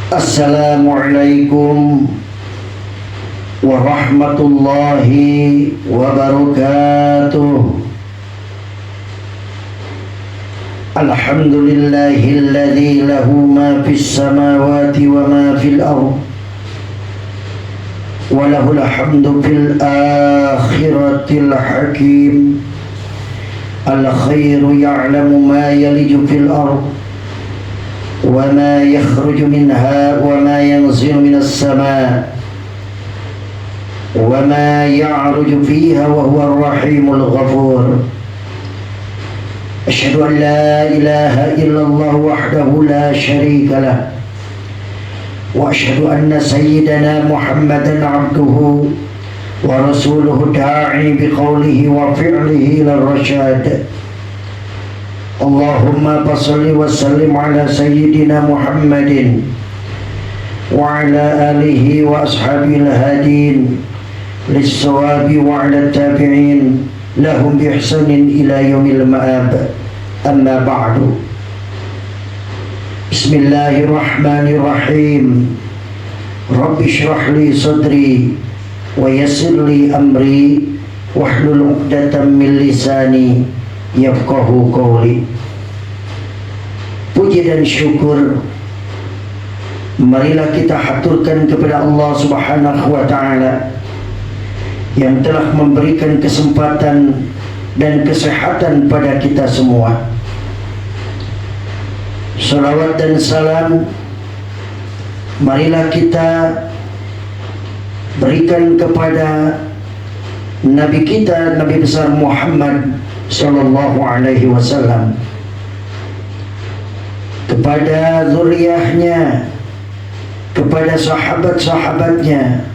Assalamualaikum warahmatullahi wabarakatuh. Alhamdulillahilladzi lahu ma fis samawati wa ma fil ardh wa lahul hamdu fil akhiratil hakim. Al khairu ya'lamu ma yaliju fil ardh وما يخرج منها وما ينزل من السماء وما يعرج فيها وهو الرحيم الغفور. أشهد أن لا إله إلا الله وحده لا شريك له وأشهد أن سيدنا محمدا عبده ورسوله الداعي بقوله وفعله إلى الرشاد. Allahumma salli wa sallim ala sayyidina Muhammadin wa ala alihi wa ashabil hadin lis-sawabi wa ala tabi'in lahum bi ihsanin ila yaumil ma'ab. Amma ba'du. Bismillahirrahmanirrahim. Rabbi shrah li sadri wa yassir li amri wahlul 'uqdatam min lisani yafqahu qawli. Puji dan syukur marilah kita haturkan kepada Allah Subhanahu wa ta'ala yang telah memberikan kesempatan dan kesehatan pada kita semua. Salawat dan salam marilah kita berikan kepada Nabi kita, Nabi besar Muhammad sallallahu alaihi wasallam, kepada zuriyahnya, kepada sahabat-sahabatnya,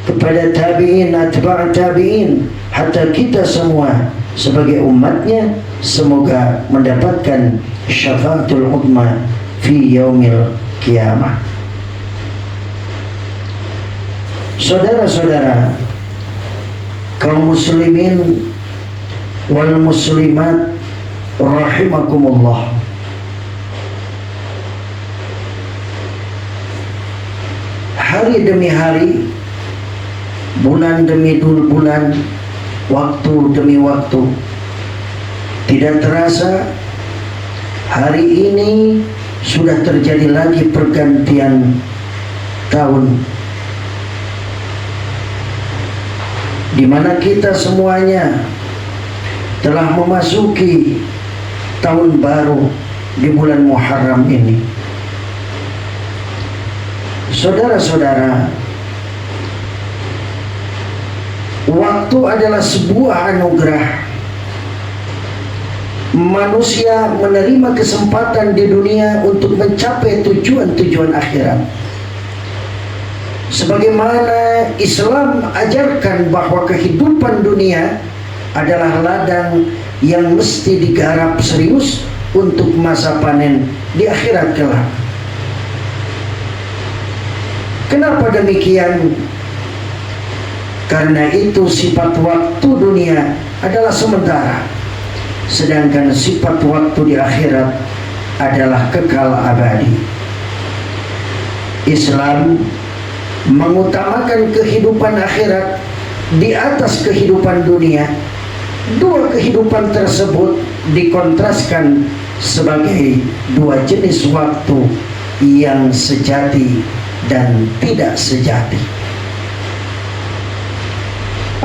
kepada tabi'in, atba' tabi'in, hatta kita semua sebagai umatnya semoga mendapatkan syafaatul uzma fi yaumil qiyamah. Saudara-saudara kaum muslimin wal muslimat rahimakumullah. Hari demi hari, bulan demi bulan, waktu demi waktu, tidak terasa hari ini sudah terjadi lagi pergantian tahun, di mana kita semuanya telah memasuki tahun baru di bulan Muharram ini. Saudara-saudara, waktu adalah sebuah anugerah. Manusia menerima kesempatan di dunia untuk mencapai tujuan-tujuan akhirat. Sebagaimana Islam ajarkan bahwa kehidupan dunia adalah ladang yang mesti digarap serius untuk masa panen di akhirat kelak. Kenapa demikian? Karena itu sifat waktu dunia adalah sementara, sedangkan sifat waktu di akhirat adalah kekal abadi. Islam mengutamakan kehidupan akhirat di atas kehidupan dunia. Dua kehidupan tersebut dikontraskan sebagai dua jenis waktu yang sejati dan tidak sejati.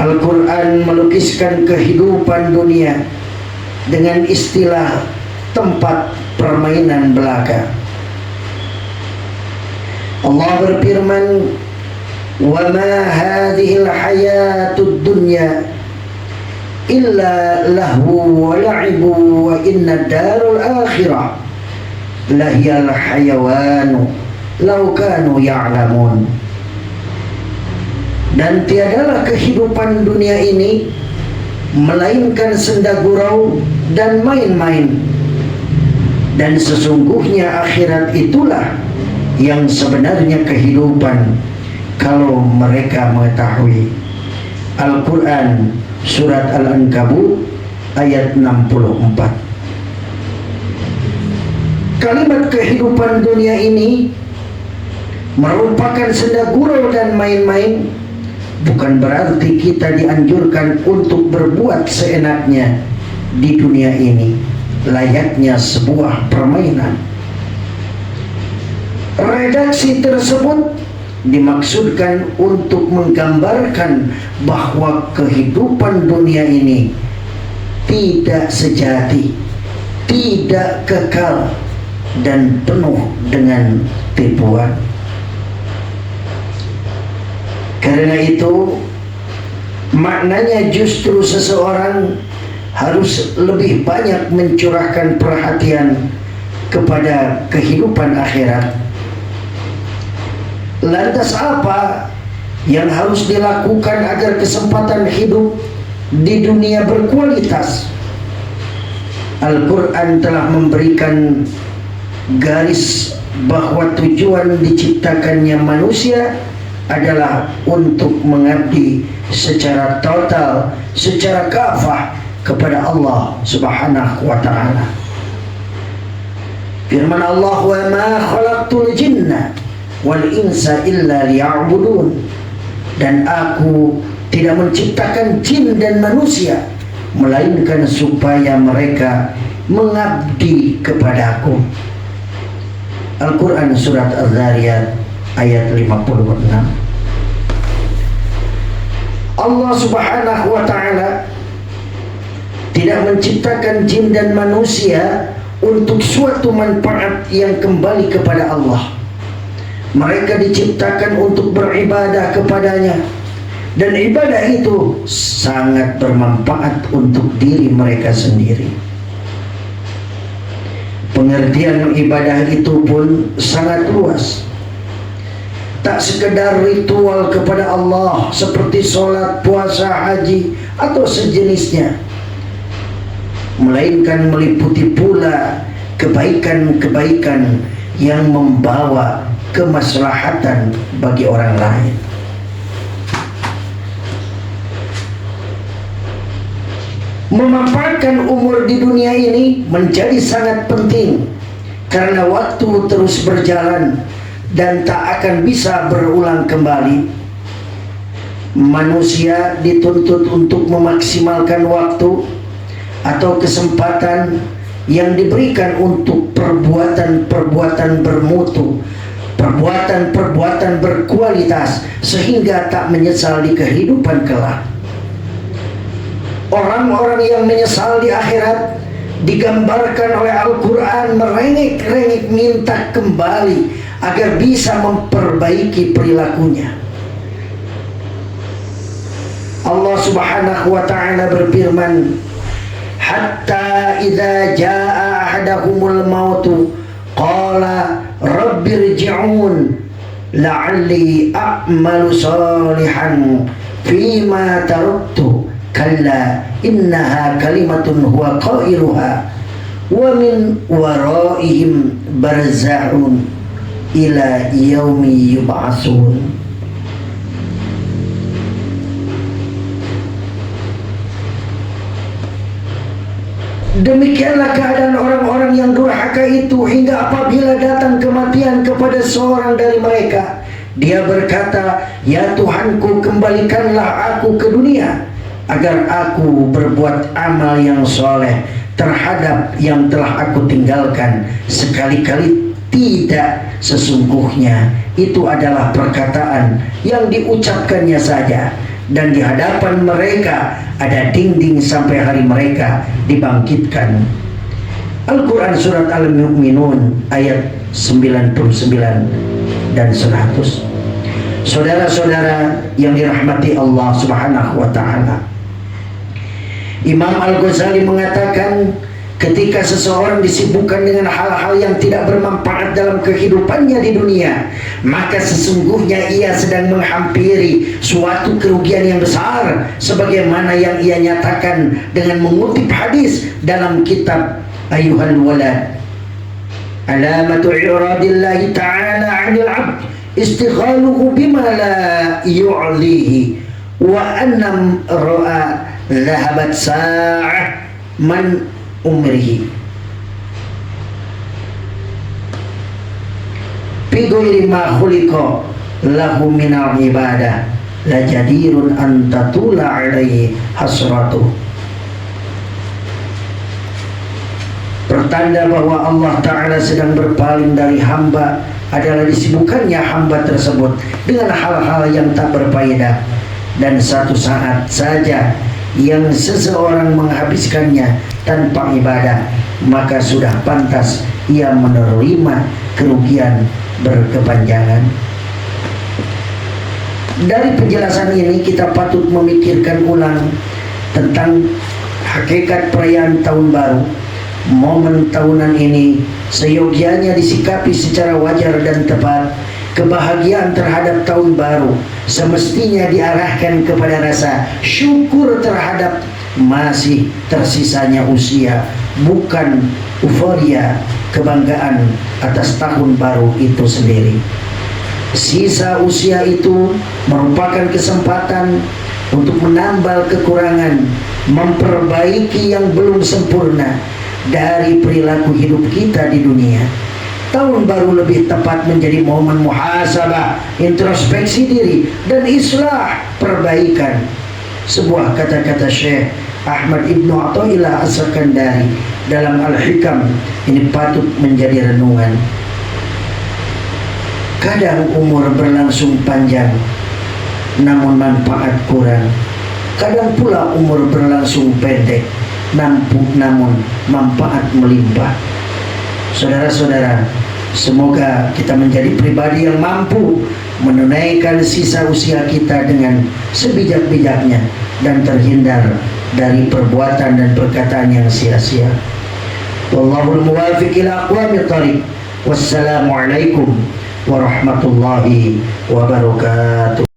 Al-Quran melukiskan kehidupan dunia dengan istilah tempat permainan belaka. Allah berfirman, "Wa ma hadhil hayatud dunya illa lahu wa la'ibu wa inna darul akhirah lahiyal hayawanu law kanu ya'lamun." Dan tiadalah kehidupan dunia ini melainkan senda gurau dan main-main, dan sesungguhnya akhirat itulah yang sebenarnya kehidupan kalau mereka mengetahui. Al-Quran Surat Al-Ankabut ayat 64. Kalimat kehidupan dunia ini merupakan senda gurau dan main-main, bukan berarti kita dianjurkan untuk berbuat seenaknya di dunia ini, layaknya sebuah permainan. Redaksi tersebut dimaksudkan untuk menggambarkan bahwa kehidupan dunia ini tidak sejati, tidak kekal, dan penuh dengan tipuan. Karena itu, maknanya justru seseorang harus lebih banyak mencurahkan perhatian kepada kehidupan akhirat. Lantas apa yang harus dilakukan agar kesempatan hidup di dunia berkualitas? Al-Quran telah memberikan garis bahwa tujuan diciptakannya manusia adalah untuk mengabdi secara total, secara kafah kepada Allah Subhanahu wa ta'ala. Firman Allah, "Wa ma khalaqtul jinna wal insa illa liya'budun." Dan aku tidak menciptakan jin dan manusia melainkan supaya mereka mengabdi kepadaku. Al-Quran surat Az-Zariyat ayat 56. Allah Subhanahu wa ta'ala tidak menciptakan jin dan manusia untuk suatu manfaat yang kembali kepada Allah. Mereka diciptakan untuk beribadah kepadanya, dan ibadah itu sangat bermanfaat untuk diri mereka sendiri. Pengertian ibadah itu pun sangat luas. Tak sekedar ritual kepada Allah seperti sholat, puasa, haji, atau sejenisnya, melainkan meliputi pula kebaikan-kebaikan yang membawa kemaslahatan bagi orang lain. Memanfaatkan umur di dunia ini menjadi sangat penting, karena waktu terus berjalan dan tak akan bisa berulang kembali. Manusia dituntut untuk memaksimalkan waktu atau kesempatan yang diberikan untuk perbuatan-perbuatan bermutu, perbuatan-perbuatan berkualitas, sehingga tak menyesal di kehidupan kelak. Orang-orang yang menyesal di akhirat digambarkan oleh Al-Quran merengek-rengek minta kembali agar bisa memperbaiki perilakunya. Allah Subhanahu wa ta'ala berfirman, "Hatta idza jaa ahadahumul mautu qala rabbirji'un la'alli a'malu salihan fima taraktu kalla innaha kalimatun huwa qailuha wa min waraihim barzakhun ila yaumi yub'atsun." Demikianlah keadaan orang-orang yang durhaka itu, hingga apabila datang kematian kepada seorang dari mereka, dia berkata, "Ya Tuhanku, kembalikanlah aku ke dunia agar aku berbuat amal yang soleh terhadap yang telah aku tinggalkan." Sekali-kali tidak, sesungguhnya itu adalah perkataan yang diucapkannya saja, dan di hadapan mereka ada dinding sampai hari mereka dibangkitkan. Al-Quran surat Al-Mu'minun ayat 99 dan 100. Saudara-saudara yang dirahmati Allah Subhanahu wa ta'ala, Imam Al-Ghazali mengatakan, ketika seseorang disibukkan dengan hal-hal yang tidak bermanfaat dalam kehidupannya di dunia, maka sesungguhnya ia sedang menghampiri suatu kerugian yang besar, sebagaimana yang ia nyatakan dengan mengutip hadis dalam kitab Ayyuhal Walad, "Alamatu i'radillahi ta'ala 'anil 'abd istighaluhu bima la yu'lihi wa annam ra'a dhahabat sa'ah man umrihi." fi ghairi ma khuliqa lahu minal ibadah la jadirun an tatula alaihi hasratu. Pertanda bahwa Allah Ta'ala sedang berpaling dari hamba adalah disibukkannya hamba tersebut dengan hal-hal yang tak berfaedah, dan satu saat saja yang seseorang menghabiskannya tanpa ibadah, maka sudah pantas ia menerima kerugian berkepanjangan. Dari penjelasan ini kita patut memikirkan ulang tentang hakikat perayaan tahun baru. Momen tahunan ini seyogianya disikapi secara wajar dan tepat. Kebahagiaan terhadap tahun baru semestinya diarahkan kepada rasa syukur terhadap masih tersisanya usia, bukan euforia kebanggaan atas tahun baru itu sendiri. Sisa usia itu merupakan kesempatan untuk menambal kekurangan, memperbaiki yang belum sempurna dari perilaku hidup kita di dunia. Tahun baru lebih tepat menjadi momen muhasabah, introspeksi diri, dan islah perbaikan. Sebuah kata-kata Syekh Ahmad Ibnu Athaillah As-Sakandari dalam Al-Hikam ini patut menjadi renungan. Kadang umur berlangsung panjang namun manfaat kurang. Kadang pula umur berlangsung pendek namun manfaat melimpah. Saudara-saudara, semoga kita menjadi pribadi yang mampu menunaikan sisa usia kita dengan sebijak-bijaknya dan terhindar dari perbuatan dan perkataan yang sia-sia. Wallahul muwaffiq ila aqwamit thariq. Wassalamualaikum warahmatullahi wabarakatuh.